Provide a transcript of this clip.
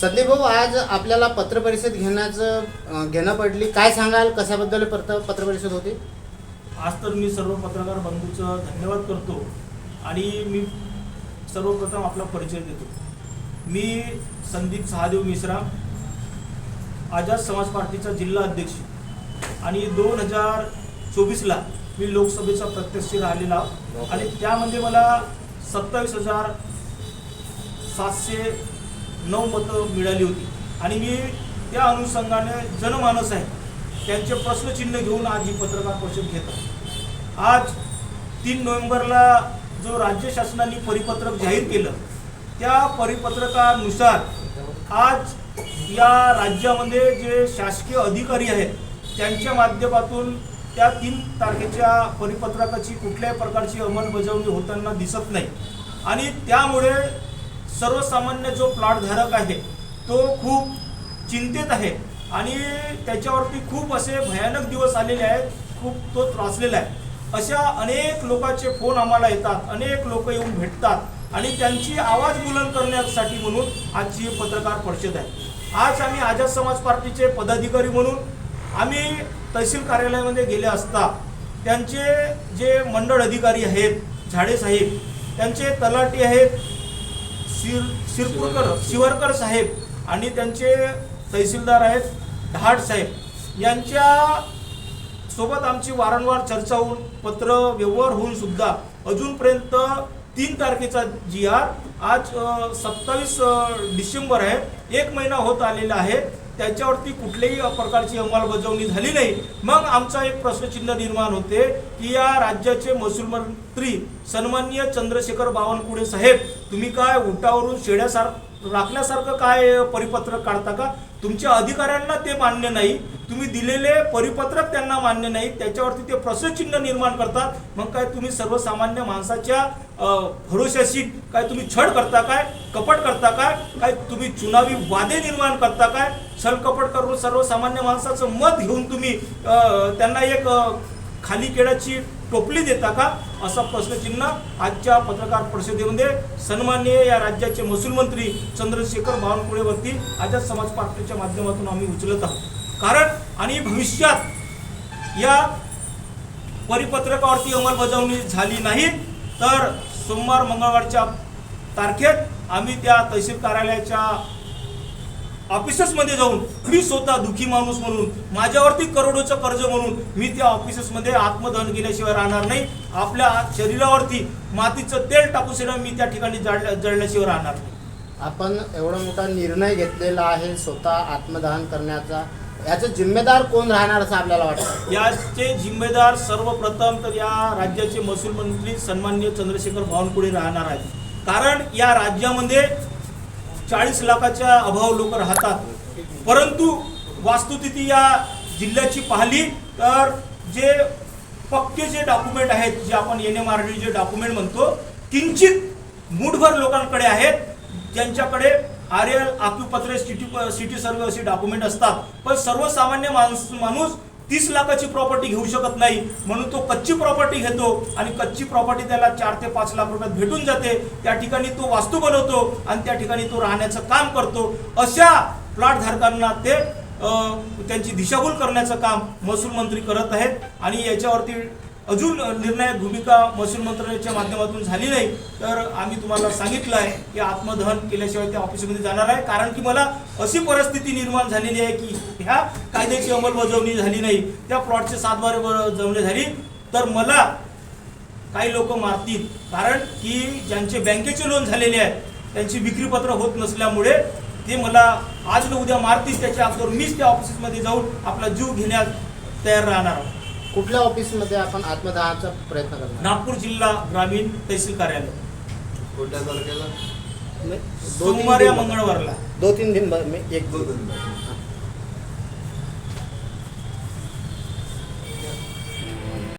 संदीप भाऊ, आज आपल्याला पत्रपरिषद घेणं पडली, काय सांगाल? कशाबद्दल पत्रपरिषद होती? आज तर मी सर्व पत्रकार बंधूंचं धन्यवाद करतो आणि मी सर्वप्रथम आपला परिचय देतो. मी संदीप सहादेव मेश्राम, आझाद समाज पार्टीचा जिल्हा अध्यक्ष आणि 2024ला मी लोकसभेचा प्रत्यक्ष राहिलेला आणि त्यामध्ये मला 27,709 मतं मिळाली होती आणि मी त्या अनुषंगाने जनमानस आहे त्यांचे प्रश्नचिन्ह घेऊन आज ही पत्रकार परिषद घेत आहे. आज 3 नोव्हेंबरला जो राज्य शासनाने परिपत्रक जाहीर केलं त्या परिपत्रकानुसार आज या राज्यामध्ये जे शासकीय अधिकारी आहेत त्यांच्या माध्यमातून त्या 3 तारखेच्या परिपत्रकाची कुठल्याही प्रकारची अंमलबजावणी होताना दिसत नाही आणि त्यामुळे सर्वसामान्य जो प्लॉटधारक आहे तो खूप चिंतेत आहे आणि त्याच्यावरती खूप असे भयानक दिवस आलेले आहेत, खूप तो त्रासलेला आहे. अशा अनेक लोकांचे फोन आम्हाला येतात, अनेक लोक येऊन भेटतात आणि त्यांची आवाज बुलंद करण्यासाठी म्हणून आजची पत्रकार परिषद आहे. आज आम्ही आझाद समाज पार्टीचे पदाधिकारी म्हणून आम्ही तहसील कार्यालयामध्ये गेले असता त्यांचे जे मंडळ अधिकारी आहेत, झाडे साहेब, त्यांचे तलाठी आहेत शिवरकर साहेब आणि त्यांचे तहसीलदार आहेत ढाड साहेब, यांच्या सोबत आमची वारंवार चर्चा होऊन पत्र व्यवहार होऊन सुद्धा अजूनपर्यंत 3 तारखेचा GR आज 27 डिसेंबर आहे, 1 महिना होत आलेला आहे, त्याच्यावरती कुठल्याही प्रकारची अंमलबजावणी झाली नाही. मग आमचा एक प्रश्नचिन्ह निर्माण होते की या राज्याचे महसूल मंत्री सन्माननीय चंद्रशेखर बावनकुळे साहेब, तुम्ही काय उठावरून राखल्यासारखं काय परिपत्रक काढता का? तुमच्या अधिकाऱ्यांना ते मान्य नाही, तुम्ही दिलेले परिपत्रक त्यांना मान्य नाही, त्याच्यावरती ते प्रश्नचिन्ह निर्माण करतात. मग काय तुम्ही सर्वसामान्य माणसाच्या भरोशाशी काय तुम्ही छळ करता काय, कपट करता काय तुम्ही चुनावी वादे निर्माण करता काय, छलकपट करून सर्वसामान्य माणसाचं मत घेऊन तुम्ही त्यांना एक खाली केळाची टोपली देता का, असा प्रश्नचिन्ह आजच्या पत्रकार परिषदेमध्ये सन्माननीय या राज्याचे महसूल मंत्री चंद्रशेखर बावनकुळेवरती आझाद समाज पार्टीच्या माध्यमातून आम्ही उचलत आहोत. कारण आणि भविष्यात या परिपत्रकावरती अंमलबजावणी झाली नाही तर सोमवार मंगळवारच्या तारखेत आम्ही त्या तहसील कार्यालयाच्या ऑफिसेसमध्ये जाऊन मी स्वतः दुखी माणूस म्हणून, माझ्यावरती करोडोचं कर्ज म्हणून मी त्या ऑफिसेसमध्ये आत्मदहन केल्याशिवाय राहणार नाही. आपल्या शरीरावरती मातीचं तेल टाकून सुद्धा मी त्या ठिकाणी जळल्याशिवाय राहणार नाही. आपण एवढा मोठा निर्णय घेतलेला आहे स्वतः आत्मदहन करण्याचा, याचे जिम्मेदार कोण राहणार असं आपल्याला वाटतं? याचे जिम्मेदार सर्वप्रथम तर या राज्याचे महसूल मंत्री सन्माननीय चंद्रशेखर बावनकुळे राहणार आहेत. कारण या राज्यामध्ये 40 लाखाच्या अभाव लोक राहतात, परंतु वास्तुस्थिती या जिल्ह्याची पाहिली तर जे पक्के जे डॉक्युमेंट आहेत, जे आपण NMRD जे डॉक्युमेंट म्हणतो, किंचित मूठभर लोकांकडे आहेत ज्यांच्याकडे RL आक्युपत्रे सिटी सर्वे असे डॉक्युमेंट असतात. पण सर्वसामान्य माणूस 30 लाखाची प्रॉपर्टी घेऊ शकत नाही, म्हणून तो कच्ची प्रॉपर्टी घेतो आणि कच्ची प्रॉपर्टी त्याला 4 ते 5 लाख रुपयात भेटून जाते. त्या ठिकाणी तो वास्तू बनवतो आणि त्या ठिकाणी तो राहण्याचं काम करतो. अशा प्लॉट धारकांना ते त्यांची दिशाभूल करण्याचं काम महसूल मंत्री करत आहेत आणि याच्यावरती अजून निर्णायक भूमिका महसूल मंत्र्यांच्या माध्यमातून झाली नाही तर आम्ही तुम्हाला सांगितलं आहे की आत्मदहन केल्याशिवाय त्या ऑफिसमध्ये जाणार आहे. कारण की मला अशी परिस्थिती निर्माण झालेली आहे की ह्या कायद्याची अंमलबजावणी झाली नाही, त्या प्लॉटचे 7 जवळ झाली तर मला काही लोक मारतील. कारण की ज्यांचे बँकेचे लोन झालेले आहेत त्यांची विक्रीपत्र होत नसल्यामुळे ते मला आज न उद्या मारतील. त्याच्या अगोदर मीच त्या ऑफिसमध्ये जाऊन आपला जीव घेण्यास तयार राहणार आहोत. कुठल्या ऑफिसमध्ये आपण आत्मदहनाचा प्रयत्न करणार? नागपूर जिल्हा ग्रामीण तहसील कार्यालय. कोणत्या तारखेला? सोमवार या मंगळवारला. 2-3 दिन, 1-2 दिन.